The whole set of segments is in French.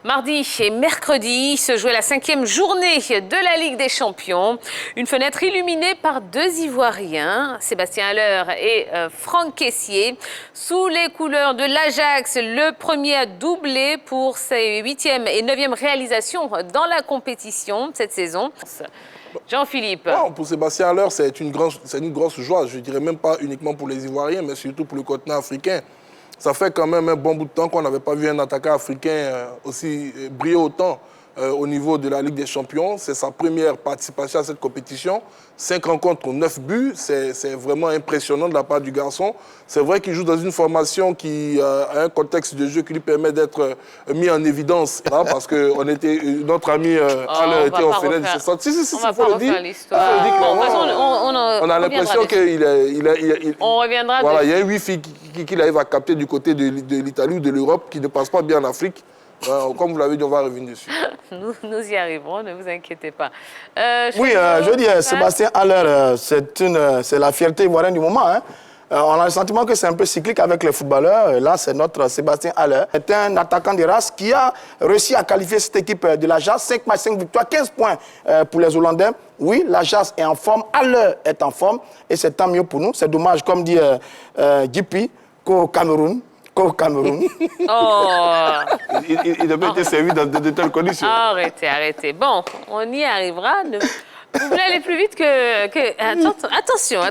Mardi et mercredi se jouait la 5e journée de la Ligue des Champions. Une fenêtre illuminée par deux Ivoiriens, Sébastien Haller et Franck Kessié. Sous les couleurs de l'Ajax, le premier a doublé pour ses 8e et 9e réalisations dans la compétition cette saison. Jean-Philippe. Bon, pour Sébastien Haller, c'est une grosse joie. Je ne dirais même pas uniquement pour les Ivoiriens, mais surtout pour le continent africain. Ça fait quand même un bon bout de temps qu'on n'avait pas vu un attaquant africain aussi briller autant au niveau de la Ligue des Champions. C'est sa première participation à cette compétition. 5 rencontres, 9 buts. C'est vraiment impressionnant de la part du garçon. C'est vrai qu'il joue dans une formation qui a un contexte de jeu qui lui permet d'être mis en évidence. Hein, parce que notre ami Haller était en fenêtre. Si, il faut le dire. On a l'impression qu'il on reviendra. Voilà, il y a un wifi qu'il arrive à capter du côté de l'Italie ou de l'Europe qui ne passe pas bien en Afrique. Comme vous l'avez dit, on va revenir dessus. Nous y arriverons, ne vous inquiétez pas. Oui, je veux dire, Sébastien Haller, c'est la fierté ivoirienne du moment. Hein. On a le sentiment que c'est un peu cyclique avec les footballeurs. Là, c'est notre Sébastien Haller. C'est un attaquant de race qui a réussi à qualifier cette équipe de l'Ajax. 5 matchs, 5 victoires, 15 points pour les Hollandais. Oui, l'Ajax est en forme, Haller est en forme. Et c'est tant mieux pour nous. C'est dommage, comme dit Gipi, qu'au Cameroun. Oh. Il n'a pas été servi dans de telles conditions. Arrêtez. Bon, on y arrivera. Vous voulez aller plus vite que... Attention.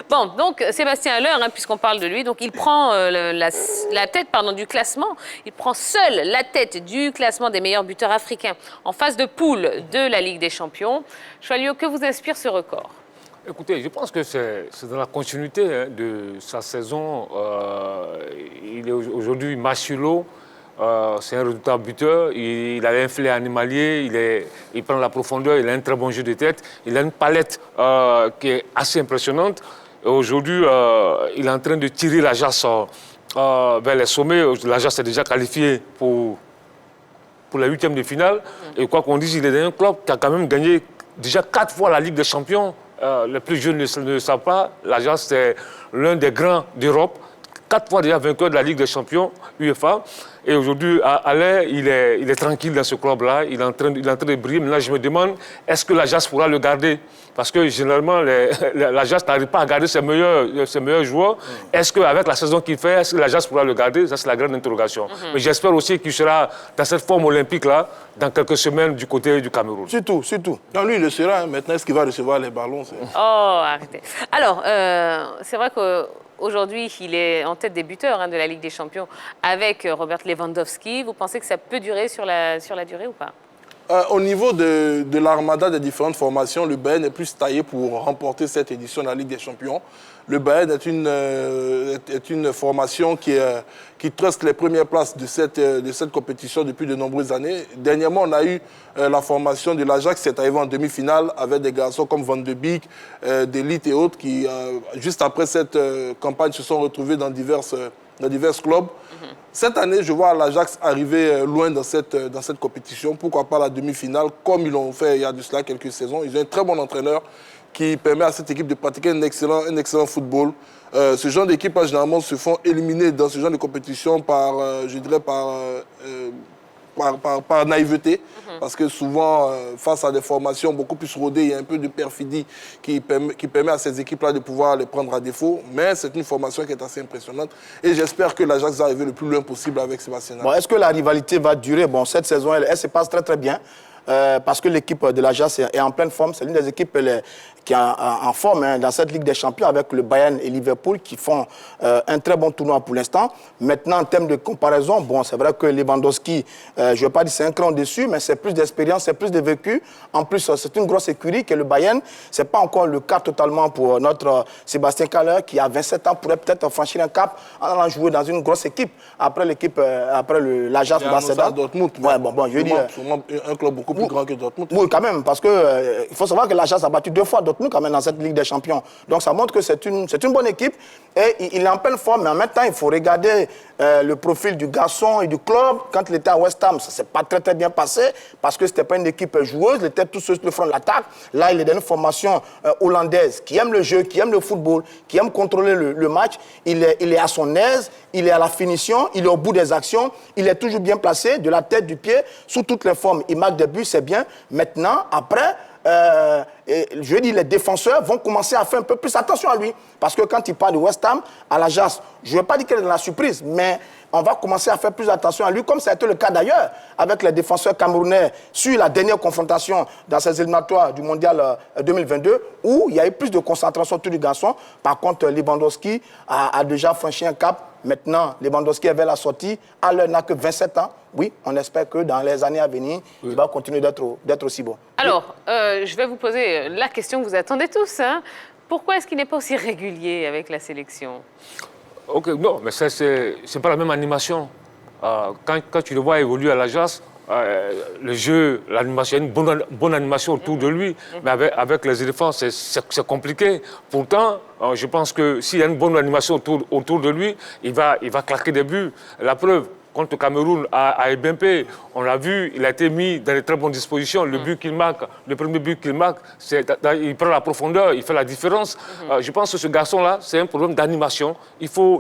Bon, donc Sébastien Haller, hein, puisqu'on parle de lui, donc il prend la tête du classement. Il prend seul la tête du classement des meilleurs buteurs africains en phase de poule de la Ligue des Champions. Choualio, que vous inspire ce record ? Écoutez, je pense que c'est dans la continuité de sa saison. Il est aujourd'hui match sur l'eau. C'est un résultat buteur. Il a un filet animalier. Il prend la profondeur. Il a un très bon jeu de tête. Il a une palette qui est assez impressionnante. Aujourd'hui, il est en train de tirer l'Ajax vers les sommets. L'Ajax est déjà qualifié pour la 8e de finale. Et quoi qu'on dise, il est dans un club qui a quand même gagné déjà 4 fois la Ligue des Champions. Les plus jeunes ne le savent pas. L'Ajax, c'est l'un des grands d'Europe. 4 fois déjà vainqueur de la Ligue des Champions, UEFA. Et aujourd'hui, Haller, il est tranquille dans ce club-là. Il est en train de briller. Maintenant, je me demande, est-ce que l'Ajax pourra le garder? Parce que généralement, l'Ajax n'arrive pas à garder ses meilleurs joueurs. Est-ce qu'avec la saison qu'il fait, est-ce que l'Ajax pourra le garder? Ça, c'est la grande interrogation. Mais j'espère aussi qu'il sera dans cette forme olympique-là dans quelques semaines du côté du Cameroun. Surtout. Non, lui, il le sera. Maintenant, est-ce qu'il va recevoir les ballons? Arrêtez. Alors, c'est vrai qu'aujourd'hui, il est en tête des buteurs de la Ligue des Champions avec Robert Lewandowski. Vous pensez que ça peut durer sur la durée ou pas? Au niveau de l'armada des différentes formations, le Bayern est plus taillé pour remporter cette édition de la Ligue des Champions. Le Bayern est une formation qui truste les premières places de cette compétition depuis de nombreuses années. Dernièrement, on a eu la formation de l'Ajax qui est arrivée en demi-finale avec des garçons comme Van de Beek, d'Elite et autres qui, juste après cette campagne, se sont retrouvés dans divers clubs. Cette année, je vois l'Ajax arriver loin dans cette compétition. Pourquoi pas la demi-finale, comme ils l'ont fait il y a de cela quelques saisons. Ils ont un très bon entraîneur qui permet à cette équipe de pratiquer un excellent football. Ce genre d'équipe, généralement, se font éliminer dans ce genre de compétition par naïveté, parce que souvent, face à des formations beaucoup plus rodées, il y a un peu de perfidie qui permet à ces équipes-là de pouvoir les prendre à défaut. Mais c'est une formation qui est assez impressionnante et j'espère que l'Ajax va arriver le plus loin possible avec Sébastien Haller. Bon, est-ce que la rivalité va durer? Bon, cette saison, elle se passe très très bien. Parce que l'équipe de l'Ajax est en pleine forme. C'est l'une des équipes qui est en forme dans cette Ligue des Champions avec le Bayern et Liverpool qui font un très bon tournoi pour l'instant. Maintenant, en termes de comparaison, bon, c'est vrai que Lewandowski, je ne vais pas dire c'est un cran dessus, mais c'est plus d'expérience, c'est plus de vécu. En plus, c'est une grosse écurie que le Bayern. Ce n'est pas encore le cas totalement pour notre Sébastien Haller qui, à 27 ans, pourrait peut-être franchir un cap en allant jouer dans une grosse équipe après l'Ajax Barcelone. Dortmund. Ouais, bon, je veux dire... un club beaucoup plus grand que Dortmund. Oui, quand même, parce que il faut savoir que l'Ajax a battu 2 fois Dortmund quand même dans cette Ligue des Champions. Donc ça montre que c'est une bonne équipe et il est en pleine forme. Mais en même temps, il faut regarder le profil du garçon et du club. Quand il était à West Ham, ça ne s'est pas très bien passé parce que ce n'était pas une équipe joueuse, il était tout sur le front de l'attaque. Là, il est dans une formation hollandaise qui aime le jeu, qui aime le football, qui aime contrôler le match. Il est à son aise, il est à la finition, il est au bout des actions, il est toujours bien placé, de la tête, du pied, sous toutes les formes. Il marque des buts, c'est bien. Maintenant, après, je dis les défenseurs vont commencer à faire un peu plus attention à lui. Parce que quand il part de West Ham à l'Ajax, je ne veux pas dire qu'elle est dans la surprise, mais on va commencer à faire plus attention à lui, comme ça a été le cas d'ailleurs avec les défenseurs camerounais sur la dernière confrontation dans ces éliminatoires du Mondial 2022, où il y a eu plus de concentration autour du garçon. Par contre, Lewandowski a déjà franchi un cap. Maintenant, Lewandowski est vers la sortie. À l'heure, n'a que 27 ans. Oui, on espère que dans les années à venir, il va continuer d'être aussi bon. Alors, je vais vous poser la question que vous attendez tous. Hein. Pourquoi est-ce qu'il n'est pas aussi régulier avec la sélection? Ok, non, mais c'est pas la même animation. Quand tu le vois évoluer à l'Ajax, le jeu, l'animation, il y a une bonne animation autour de lui. Mais avec les éléphants, c'est compliqué. Pourtant, je pense que s'il y a une bonne animation autour de lui, il va claquer des buts. La preuve, contre le Cameroun à Ebempe, on l'a vu, il a été mis dans de très bonnes dispositions. Le but qu'il marque, le premier but qu'il marque, il prend la profondeur, il fait la différence. Je pense que ce garçon-là, c'est un problème d'animation. Il faut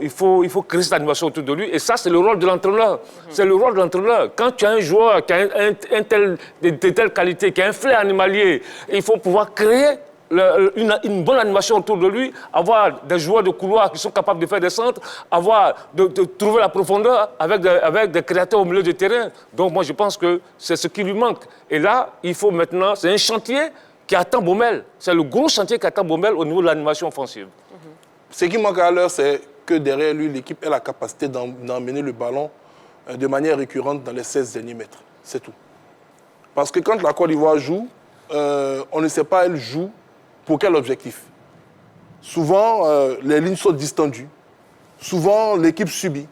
créer cette animation autour de lui. Et ça, c'est le rôle de l'entraîneur. C'est le rôle de l'entraîneur. Quand tu as un joueur qui a de telles qualités, qui a un flair animalier, il faut pouvoir créer une bonne animation autour de lui, avoir des joueurs de couloir qui sont capables de faire des centres, de trouver la profondeur avec des créateurs au milieu du terrain. Donc moi je pense que c'est ce qui lui manque. Et là, il faut maintenant, c'est un chantier qui attend Baumel. C'est le gros chantier qui attend Baumel au niveau de l'animation offensive. Ce qui manque à l'heure, c'est que derrière lui, l'équipe ait la capacité d'emmener le ballon de manière récurrente dans les 16 derniers mètres. C'est tout. Parce que quand la Côte d'Ivoire joue, on ne sait pas elle joue pour quel objectif. Souvent, les lignes sont distendues. Souvent, l'équipe subit.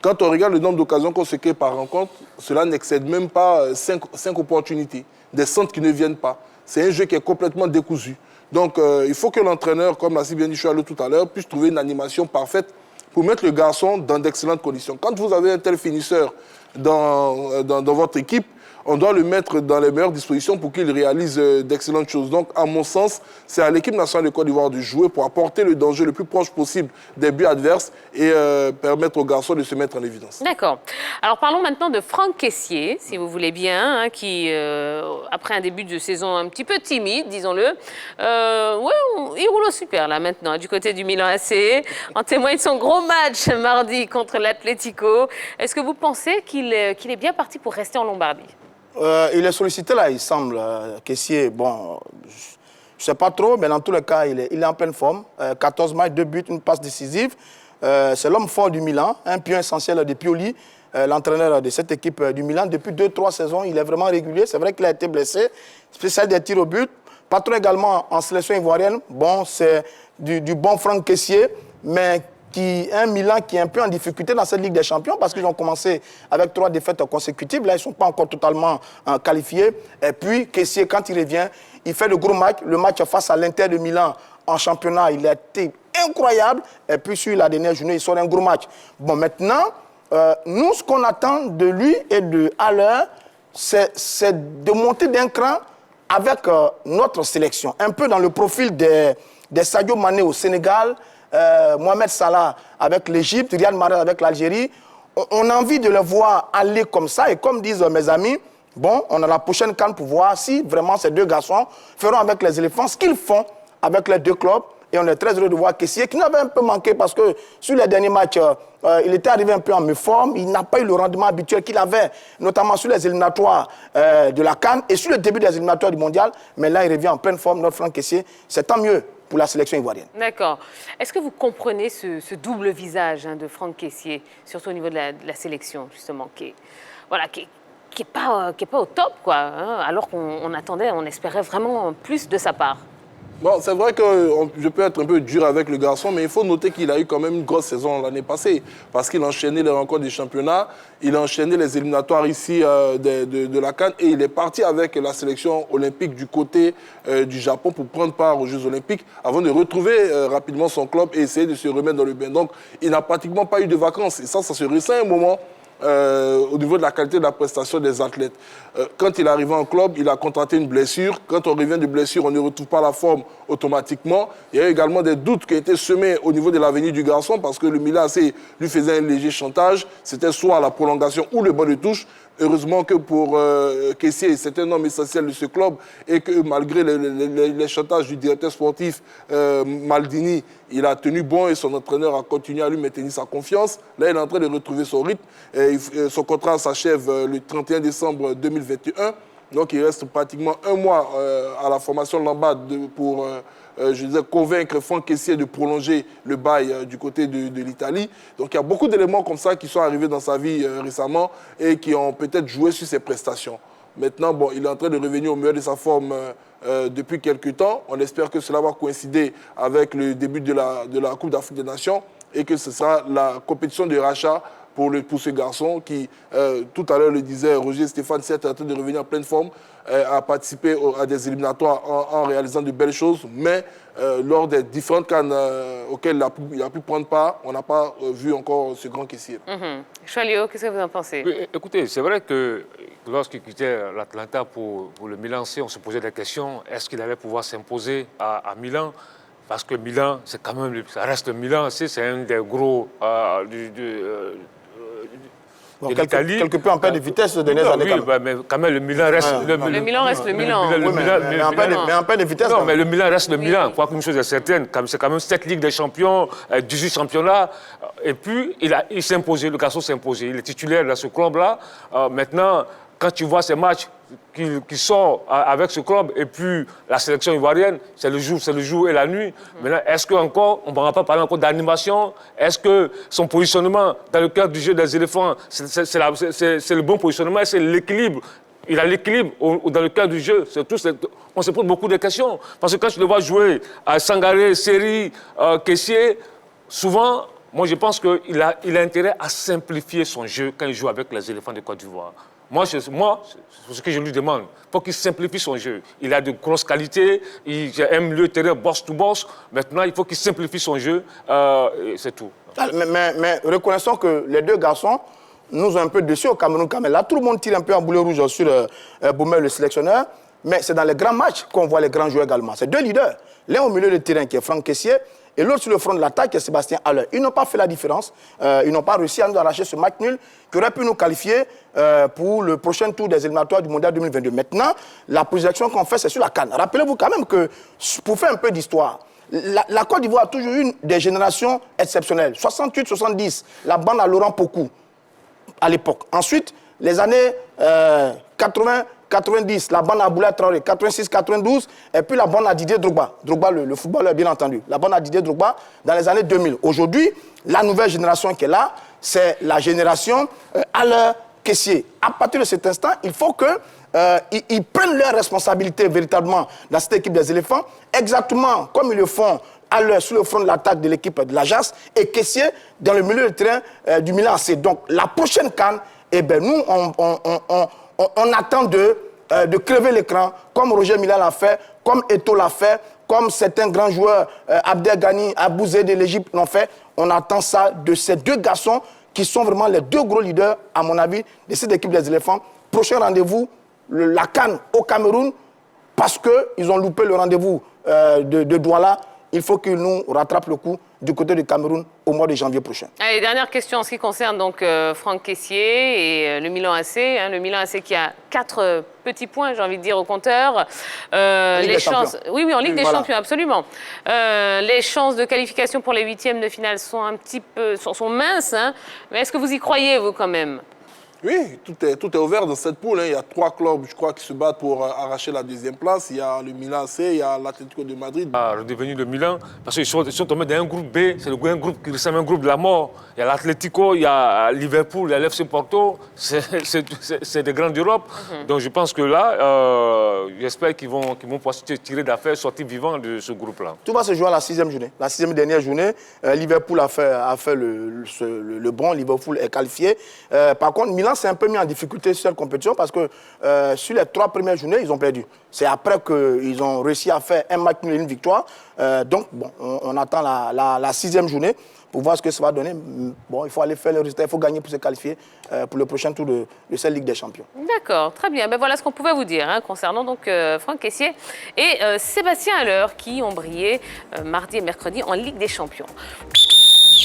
Quand on regarde le nombre d'occasions qu'on se crée par rencontre, cela n'excède même pas 5 opportunités. Des centres qui ne viennent pas. C'est un jeu qui est complètement décousu. Donc, il faut que l'entraîneur, comme l'a si bien dit Choualou tout à l'heure, puisse trouver une animation parfaite pour mettre le garçon dans d'excellentes conditions. Quand vous avez un tel finisseur dans votre équipe, on doit le mettre dans les meilleures dispositions pour qu'il réalise d'excellentes choses. Donc, à mon sens, c'est à l'équipe nationale de Côte d'Ivoire de jouer pour apporter le danger le plus proche possible des buts adverses et permettre aux garçons de se mettre en évidence. D'accord. Alors, parlons maintenant de Franck Kessié, si vous voulez bien, hein, qui, après un début de saison un petit peu timide, disons-le, il roule au super, là, maintenant, du côté du Milan AC. En témoigne son gros match mardi contre l'Atlético. Est-ce que vous pensez qu'il est bien parti pour rester en Lombardie? Il est sollicité là, il semble, Kessié. Bon, je ne sais pas trop, mais dans tous les cas, il est en pleine forme. 14 matchs, 2 buts, une passe décisive. C'est l'homme fort du Milan, un pion essentiel de Pioli, l'entraîneur de cette équipe du Milan. Depuis 2-3 saisons, il est vraiment régulier. C'est vrai qu'il a été blessé, spécial des tirs au but. Patron également en sélection ivoirienne. Bon, c'est du bon Franck Kessié, mais un Milan qui est un peu en difficulté dans cette Ligue des Champions parce qu'ils ont commencé avec 3 défaites consécutives. Là, ils ne sont pas encore totalement qualifiés. Et puis, Kessié, quand il revient, il fait le gros match. Le match face à l'Inter de Milan en championnat, il a été incroyable. Et puis, sur la dernière journée, il sort un gros match. Bon, maintenant, nous, ce qu'on attend de lui et de Haller, c'est de monter d'un cran avec notre sélection. Un peu dans le profil des Sadio Mané au Sénégal, Mohamed Salah avec l'Égypte, Riyad Mahrez avec l'Algérie. On a envie de les voir aller comme ça. Et comme disent mes amis, bon, on a la prochaine CAN pour voir si vraiment ces 2 garçons feront avec les éléphants ce qu'ils font avec les 2 clubs. Et on est très heureux de voir Kessié, qui n'avait un peu manqué parce que sur les derniers matchs, il était arrivé un peu en méforme. Il n'a pas eu le rendement habituel qu'il avait, notamment sur les éliminatoires de la CAN et sur le début des éliminatoires du Mondial. Mais là, il revient en pleine forme, notre Franck Kessié. C'est tant mieux pour la sélection ivoirienne. D'accord. Est-ce que vous comprenez ce double visage de Franck Kessié, surtout au niveau de la sélection, justement, qui est pas au top, quoi, hein, alors qu'on attendait, on espérait vraiment plus de sa part? Bon, c'est vrai que je peux être un peu dur avec le garçon, mais il faut noter qu'il a eu quand même une grosse saison l'année passée, parce qu'il a enchaîné les rencontres du championnat, il a enchaîné les éliminatoires ici de la CAN, et il est parti avec la sélection olympique du côté du Japon pour prendre part aux Jeux olympiques, avant de retrouver rapidement son club et essayer de se remettre dans le bain. Donc, il n'a pratiquement pas eu de vacances, et ça se ressent un moment. Au niveau de la qualité de la prestation des athlètes. Quand il est arrivé en club, il a contracté une blessure. Quand on revient de blessure, on ne retrouve pas la forme automatiquement. Il y a eu également des doutes qui ont été semés au niveau de l'avenir du garçon parce que le Milan AC lui faisait un léger chantage. C'était soit la prolongation ou le banc de touche. Heureusement que pour Kessié, c'est un homme essentiel de ce club et que malgré les chantages du directeur sportif Maldini, il a tenu bon et son entraîneur a continué à lui maintenir sa confiance. Là, il est en train de retrouver son rythme. Son contrat s'achève le 31 décembre 2021. Donc, il reste pratiquement un mois à la formation Lambade pour je disais, convaincre Franck Kessié de prolonger le bail du côté de l'Italie. Donc il y a beaucoup d'éléments comme ça qui sont arrivés dans sa vie récemment et qui ont peut-être joué sur ses prestations. Maintenant, bon, il est en train de revenir au meilleur de sa forme depuis quelques temps. On espère que cela va coïncider avec le début de la Coupe d'Afrique des Nations et que ce sera la compétition de rachat pour ce garçon qui, tout à l'heure le disait, Roger Stéphane, est en train de revenir en pleine forme, a participé à des éliminatoires en réalisant de belles choses, mais lors des différentes cannes auxquelles il a pu prendre part, on n'a pas vu encore ce grand caissier. Chalio, qu'est-ce que vous en pensez? Oui, écoutez, c'est vrai que lorsqu'il quittait l'Atlanta pour le Milan AC, on se posait des questions. Est-ce qu'il allait pouvoir s'imposer à Milan? Parce que Milan, c'est quand même, ça reste Milan, c'est un des gros quelque peu en perte de vitesse ces dernières années. Oui, mais quand même, le Milan reste le Milan reste le Milan. Mais en perte de vitesse. Non, mais le Milan reste le Milan. Quoi qu'une chose est certaine, c'est quand même 7 Ligues des Champions, 18 championnats. Et puis, il s'est imposé, le garçon s'est imposé. Il est titulaire dans ce club-là. Maintenant, quand tu vois ces matchs qui sortent avec ce club et puis la sélection ivoirienne, c'est le jour et la nuit. Maintenant, est-ce qu'encore, on ne va pas parler encore d'animation? Est-ce que son positionnement dans le cadre du jeu des éléphants, c'est le bon positionnement, c'est l'équilibre? Il a l'équilibre dans le cadre du jeu. On se pose beaucoup de questions. Parce que quand tu le vois jouer à Sangaré, Seri, Kessié, souvent, moi je pense qu'il a intérêt à simplifier son jeu quand il joue avec les éléphants de Côte d'Ivoire. Moi, c'est ce que je lui demande. Il faut qu'il simplifie son jeu. Il a de grosses qualités, il aime le terrain boss to boss. Maintenant, il faut qu'il simplifie son jeu, c'est tout. Mais reconnaissons que les deux garçons nous ont un peu déçus au Cameroun. Là, tout le monde tire un peu en boulet rouge sur Baumel, le sélectionneur. Mais c'est dans les grands matchs qu'on voit les grands joueurs également. C'est deux leaders. L'un au milieu de terrain qui est Franck Kessié et l'autre sur le front de l'attaque qui est Sébastien Haller. Ils n'ont pas fait la différence. Ils n'ont pas réussi à nous arracher ce match nul qui aurait pu nous qualifier pour le prochain tour des éliminatoires du Mondial 2022. Maintenant, la projection qu'on fait, c'est sur la CAN. Rappelez-vous quand même que, pour faire un peu d'histoire, la Côte d'Ivoire a toujours eu des générations exceptionnelles. 68-70, la bande à Laurent Pokou, à l'époque. Ensuite, les années 80-90, la bande à Boulaye Traoré, 86-92, et puis la bande à Didier Drogba. Drogba, le footballeur, bien entendu. La bande à Didier Drogba dans les années 2000. Aujourd'hui, la nouvelle génération qui est là, c'est la génération Haller Kessié. À partir de cet instant, il faut qu'ils prennent leurs responsabilités véritablement dans cette équipe des éléphants, exactement comme ils le font Haller sur le front de l'attaque de l'équipe de l'Ajax et Kessié dans le milieu de terrain du Milan AC. Donc la prochaine CAN, eh ben, nous, on attend de crever l'écran, comme Roger Mila l'a fait, comme Eto'o l'a fait, comme certains grands joueurs, Abdel Ghani, Abouzé de l'Égypte l'ont fait. On attend ça de ces deux garçons qui sont vraiment les deux gros leaders, à mon avis, de cette équipe des éléphants. Prochain rendez-vous, la CAN au Cameroun, parce qu'ils ont loupé le rendez-vous de Douala. Il faut qu'ils nous rattrapent le coup du côté du Cameroun au mois de janvier prochain. Allez, dernière question en ce qui concerne donc Franck Kessié et le Milan AC. Le Milan AC qui a 4 petits points, j'ai envie de dire, au compteur. Les chances, oui, en Ligue des Champions, absolument. Les chances de qualification pour les 8e de finale sont un petit peu sont minces. Hein, mais est-ce que vous y croyez, vous, quand même? Oui, tout est ouvert dans cette poule. Il y a 3 clubs, je crois, qui se battent pour arracher la 2e place. Il y a le Milan AC, il y a l'Atlético de Madrid. Redevenu le Milan, parce qu'ils sont tombés dans un groupe B, c'est un groupe qui ressemble à un groupe de la mort. Il y a l'Atlético, il y a Liverpool, il y a l'FC Porto, c'est des grands d'Europe. Donc je pense que là, j'espère qu'ils vont pouvoir se tirer d'affaire, sortir vivants de ce groupe-là. Tout va se jouer à la 6e journée. La 6e dernière journée, Liverpool a fait le bon, Liverpool est qualifié. Par contre, Milan s'est un peu mis en difficulté sur cette compétition parce que sur les 3 premières journées, ils ont perdu. C'est après qu'ils ont réussi à faire un match nul et une victoire. Donc, bon, on attend la 6e journée pour voir ce que ça va donner. Bon, il faut aller faire le résultat, il faut gagner pour se qualifier pour le prochain tour de cette Ligue des Champions. D'accord, très bien. Ben voilà ce qu'on pouvait vous dire concernant donc Franck Kessié et Sébastien Haller qui ont brillé mardi et mercredi en Ligue des Champions.